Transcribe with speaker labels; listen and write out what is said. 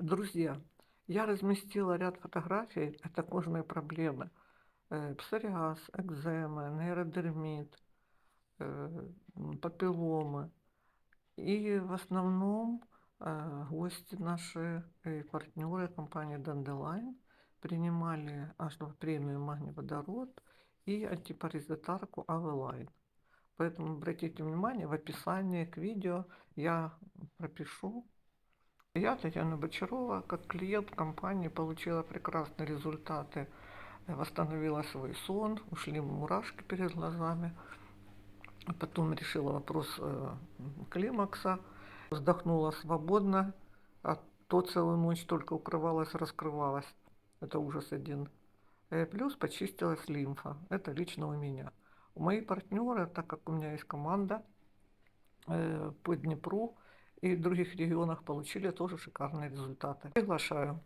Speaker 1: Друзья, я разместила ряд фотографий. Это кожные проблемы. Псориаз, экзема, нейродермит, папилломы. И в основном гости наши и партнеры компании Dandelion принимали H2 премию магний-водород и антипаразитарку Авелайн. Поэтому обратите внимание, в описании к видео я пропишу. Я, Татьяна Бочарова, как клиент компании, получила прекрасные результаты, восстановила свой сон, ушли мурашки перед глазами. Потом решила вопрос климакса, вздохнула свободно, а то целую ночь только укрывалась, раскрывалась. Это ужас один. Плюс почистилась лимфа. Это лично у меня. У моих партнеры, так как у меня есть команда по Днепру и в других регионах, получили тоже шикарные результаты. Приглашаю.